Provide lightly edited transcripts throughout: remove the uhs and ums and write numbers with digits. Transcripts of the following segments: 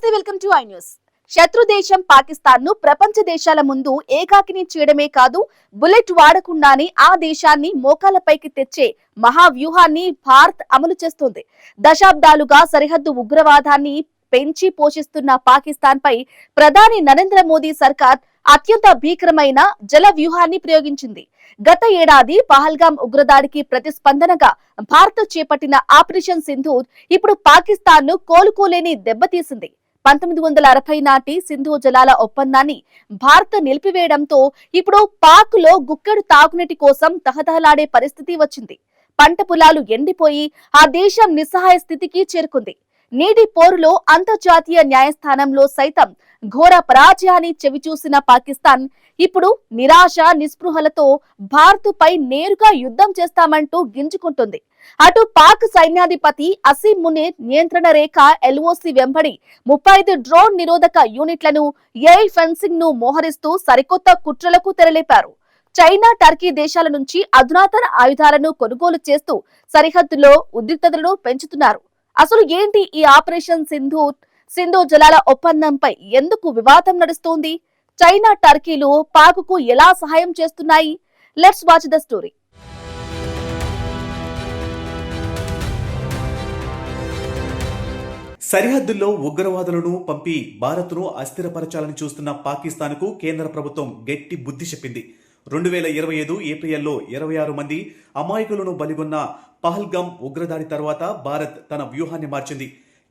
నమస్తే, welcome to I news. శత్రు దేశం పాకిస్తాన్ ను ప్రపంచ దేశాల ముందు ఏకాకిని చేయడమే కాదు, బుల్లెట్ వాడకుండానే ఆ దేశాన్ని మోకాలపైకి తెచ్చే మహావ్యూహాన్ని భారత్ అమలు చేస్తోంది. దశాబ్దాలుగా సరిహద్దు ఉగ్రవాదాన్ని పెంచి పోషిస్తున్న పాకిస్తాన్ పై ప్రధాని నరేంద్ర మోదీ సర్కార్ అత్యంత భీకరమైన జల వ్యూహాన్ని ప్రయోగించింది. గత ఏడాది పహల్గాం ఉగ్రదాడికి ప్రతిస్పందనగా భారత్ చేపట్టిన ఆపరేషన్ సింధూర్ ఇప్పుడు పాకిస్తాన్ ను కోలుకోలేని దెబ్బతీసింది. 1960 నాటి సింధు జలాల ఒప్పందాన్ని భారత్ నిలిపివేయడంతో ఇప్పుడు పాక్ లో గుక్కెడు తాగునీటి కోసం తహతహలాడే పరిస్థితి వచ్చింది. పంట పొలాలు ఎండిపోయి ఆ దేశం నిస్సహాయ స్థితికి చేరుకుంది. నీటి పోరులో అంతర్జాతీయ న్యాయస్థానంలో సైతం ఘోర పరాజయాన్ని చవిచూసిన పాకిస్తాన్ ఇప్పుడు నిరాశ నిస్పృహలతో భారత్ పై నేరుగా యుద్ధం చేస్తామంటూ గింజుకుంటుంది. అటు పాక్ సైన్యాధిపతి అసీం మునీర్ నియంత్రణ రేఖ ఎల్ఓసి వెంబడి 35 డ్రోన్ నిరోధక యూనిట్లను ఎయిర్ ఫెన్సింగ్ ను మోహరిస్తూ సరికొత్త కుట్రలకు తెరలేపారు. చైనా, టర్కీ దేశాల నుంచి అధునాతన ఆయుధాలను కొనుగోలు చేస్తూ సరిహద్దులో ఉద్రిక్తతలను పెంచుతున్నారు. అసలు ఏంటి ఈ ఆపరేషన్ సింధు జలాల ఒప్పందంపై ఎందుకు వివాదం నడుస్తోంది? చైనా, టర్కీలు పాక్కు ఎలా సహాయం చేస్తున్నాయి? Let's watch the story. సరిహద్దుల్లో ఉగ్రవాదులను పంపి భారత్ను అస్థిరపరచాలని చూస్తున్న పాకిస్తాన్కు కేంద్ర ప్రభుత్వం గట్టి బుద్ధి చెప్పింది. 2025 ఏప్రిల్లో 26 మంది అమాయకులను బలిగొన్న పహల్గాం ఉగ్రదాడి తర్వాత భారత్ తన వ్యూహాన్ని మార్చింది.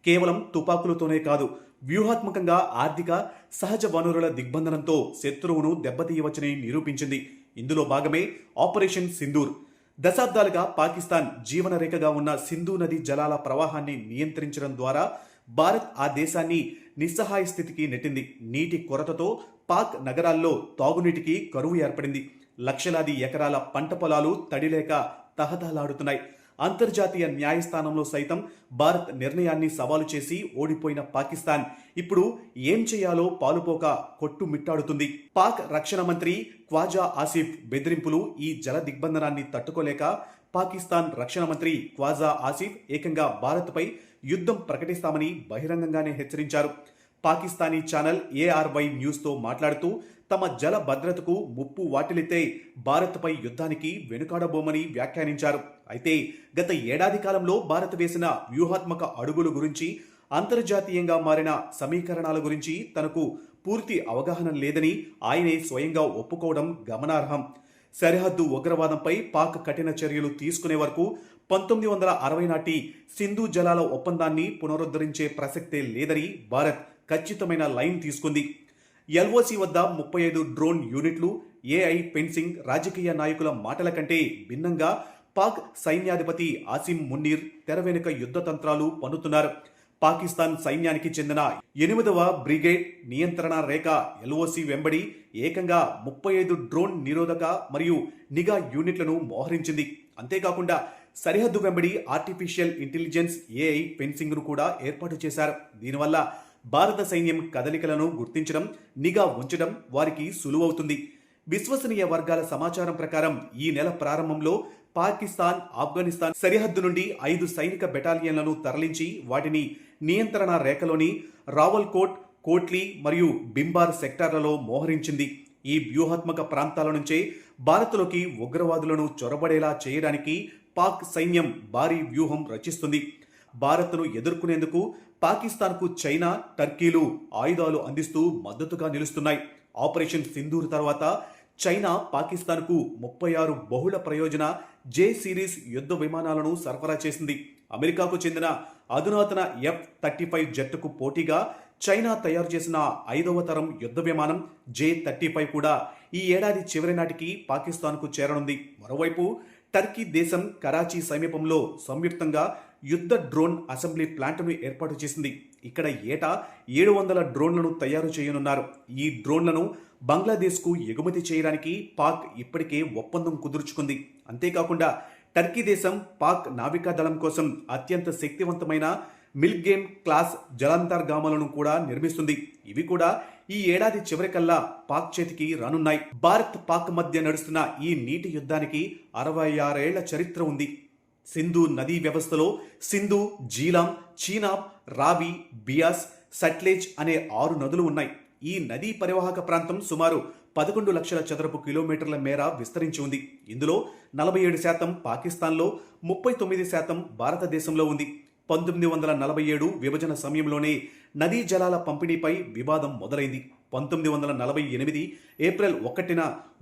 కేవలం తుపాకులతోనే కాదు, వ్యూహాత్మకంగా ఆర్థిక, సహజ వనరుల దిగ్బంధనంతో శత్రువును దెబ్బతీయవచ్చని నిరూపించింది. ఇందులో భాగమే ఆపరేషన్ సింధూర్. దశాబ్దాలుగా పాకిస్తాన్ జీవన రేఖగా ఉన్న సింధు నది జలాల ప్రవాహాన్ని నియంత్రించడం ద్వారా భారత్ ఆ దేశాన్ని నిస్సహాయ స్థితికి నెట్టింది. నీటి కొరతతో పాక్ నగరాల్లో తాగునీటికి కరువు ఏర్పడింది. లక్షలాది ఎకరాల పంట పొలాలు తడిలేక తహతహలాడుతున్నాయి. అంతర్జాతీయ న్యాయస్థానంలో సైతం భారత్ నిర్ణయాన్ని సవాలు చేసి ఓడిపోయిన పాకిస్తాన్ ఇప్పుడు ఏం చేయాలో పాలుపోక కొట్టుమిట్టాడుతుంది. పాక్ రక్షణ మంత్రి ఖ్వాజా ఆసిఫ్ బెదిరింపులు ఈ జల దిగ్బంధనాన్ని తట్టుకోలేక పాకిస్తాన్ రక్షణ మంత్రి ఖ్వాజా ఆసిఫ్ ఏకంగా భారత్పై యుద్ధం ప్రకటిస్తామని బహిరంగంగానే హెచ్చరించారు. పాకిస్తానీ ఛానల్ ARY న్యూస్తో మాట్లాడుతూ తమ జల భద్రతకు ముప్పు వాటిల్లితే భారత్పై యుద్ధానికి వెనుకాడబోమని వ్యాఖ్యానించారు. అయితే గత ఏడాది కాలంలో భారత్ వేసిన వ్యూహాత్మక అడుగుల గురించి, అంతర్జాతీయంగా మారిన సమీకరణాల గురించి తనకు పూర్తి అవగాహన లేదని ఆయనే స్వయంగా ఒప్పుకోవడం గమనార్హం. సరిహద్దు ఉగ్రవాదంపై పాక్ కఠిన చర్యలు తీసుకునే వరకు 1960 నాటి సింధు జలాల ఒప్పందాన్ని పునరుద్ధరించే ప్రసక్తే లేదని భారత్ ఖచ్చితమైన లైన్ తీసుకుంది. LOC వద్ద 35 డ్రోన్ యూనిట్లు, AI ఫెన్సింగ్ రాజకీయ నాయకుల మాటల కంటే భిన్నంగా పాక్ సైన్యాధిపతి అసీం మునీర్ తెర వెనుక యుద్ధ తంత్రాలు పన్నుతున్నారు. పాకిస్తాన్ సైన్యానికి చెందిన 8వ బ్రిగేడ్ నియంత్రణ రేఖ LOC వెంబడి ఏకంగా 35 డ్రోన్ నిరోధక మరియు నిఘా యూనిట్లను మోహరించింది. అంతేకాకుండా సరిహద్దు వెంబడి ఆర్టిఫిషియల్ ఇంటెలిజెన్స్ AI ఫెన్సింగ్ ను కూడా ఏర్పాటు చేశారు. దీనివల్ల భారత సైన్యం కదలికలను గుర్తించడం, నిఘా ఉంచడం వారికి సులువవుతుంది. విశ్వసనీయ వర్గాల సమాచారం ప్రకారం ఈ నెల ప్రారంభంలో పాకిస్తాన్, ఆఫ్ఘనిస్తాన్ సరిహద్దు నుండి 5 సైనిక బెటాలియన్లను తరలించి వాటిని నియంత్రణ రేఖలోని రావల్కోట్, కోట్లీ మరియు బింబార్ సెక్టార్లలో మోహరించింది. ఈ వ్యూహాత్మక ప్రాంతాల నుంచే భారత్లోకి ఉగ్రవాదులను చొరబడేలా చేయడానికి పాక్ సైన్యం భారీ వ్యూహం రచిస్తుంది. భారత్ను ఎదుర్కొనేందుకు పాకిస్తాన్కు చైనా, టర్కీలు ఆయుధాలు అందిస్తూ మద్దతుగా నిలుస్తున్నాయి. ఆపరేషన్ సింధూర్ తర్వాత చైనా పాకిస్తాన్కు 36 బహుళ ప్రయోజన J సిరీస్ యుద్ధ విమానాలను సరఫరా చేసింది. అమెరికాకు చెందిన అధునాతన F-35 జెట్కు పోటీగా చైనా తయారు చేసిన 5వ తరం యుద్ధ విమానం J-35 కూడా ఈ ఏడాది చివరి నాటికి పాకిస్తాన్కు చేరనుంది. మరోవైపు టర్కీ దేశం కరాచీ సమీపంలో సంయుక్తంగా యుద్ధ డ్రోన్ అసెంబ్లీ ప్లాంట్ను ఏర్పాటు చేసింది. ఇక్కడ ఏటా 700 డ్రోన్లను తయారు చేయనున్నారు. ఈ డ్రోన్లను బంగ్లాదేశ్కు ఎగుమతి చేయడానికి పాక్ ఇప్పటికే ఒప్పందం కుదుర్చుకుంది. అంతేకాకుండా టర్కీ దేశం పాక్ నావికా దళం కోసం అత్యంత శక్తివంతమైన మిల్గేమ్ క్లాస్ జలాంతర్గాములను కూడా నిర్మిస్తుంది. ఇవి కూడా ఈ ఏడాది చివరికల్లా పాక్ చేతికి రానున్నాయి. భారత్, పాక్ మధ్య నడుస్తున్న ఈ నీటి యుద్ధానికి 66 ఏళ్ల చరిత్ర ఉంది. సింధు నదీ వ్యవస్థలో సింధు, జీలాం, చీనాబ్, రావి, బియాస్, సట్లెజ్ అనే 6 నదులు ఉన్నాయి. ఈ నదీ పరివాహక ప్రాంతం సుమారు 11 లక్షల చదరపు కిలోమీటర్ల మేర విస్తరించి ఉంది. ఇందులో 47% పాకిస్తాన్లో, 39% భారతదేశంలో ఉంది. 1947 విభజన సమయంలోనే నదీ జలాల పంపిణీపై వివాదం మొదలైంది. 1948 ఏప్రిల్ 1న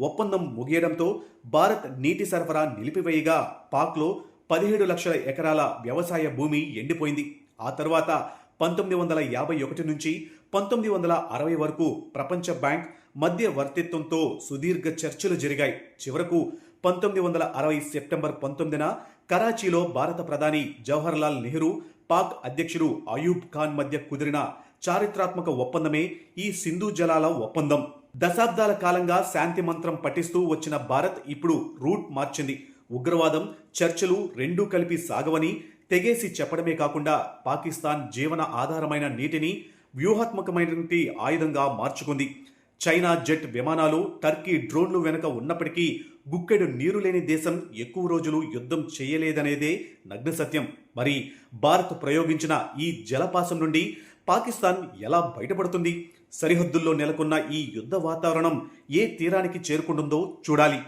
ఒప్పందం ముగియడంతో భారత్ నీటి సరఫరా నిలిపివేయగా పాక్లో 17 లక్షల ఎకరాల వ్యవసాయ భూమి ఎండిపోయింది. ఆ తర్వాత 1951 నుంచి 1960 వరకు ప్రపంచ బ్యాంక్ మధ్యవర్తిత్వంతో సుదీర్ఘ చర్చలు జరిగాయి. చివరకు 1960 సెప్టెంబర్ 19న కరాచీలో భారత ప్రధాని జవహర్లాల్ నెహ్రూ, పాక్ అధ్యక్షుడు అయూబ్ ఖాన్ మధ్య కుదిరిన చారిత్రాత్మక ఒప్పందమే ఈ సింధు జలాల ఒప్పందం. దశాబ్దాల కాలంగా శాంతి మంత్రం పఠిస్తూ వచ్చిన భారత్ ఇప్పుడు రూట్ మార్చింది. ఉగ్రవాదం, చర్చలు రెండూ కలిపి సాగవని తెగేసి చెప్పడమే కాకుండా పాకిస్తాన్ జీవన ఆధారమైన నీటిని వ్యూహాత్మకమైన ఆయుధంగా మార్చుకుంది. చైనా జెట్ విమానాలు, టర్కీ డ్రోన్లు వెనుక ఉన్నప్పటికీ గుక్కెడు నీరు లేని దేశం ఎక్కువ రోజులు యుద్ధం చేయలేదనేదే నగ్న సత్యం. మరి భారత్ ప్రయోగించిన ఈ జలపాసం నుండి పాకిస్తాన్ ఎలా బయటపడుతుంది? సరిహద్దుల్లో నెలకొన్న ఈ యుద్ధ వాతావరణం ఏ తీరానికి చేరుకుంటుందో చూడాలి.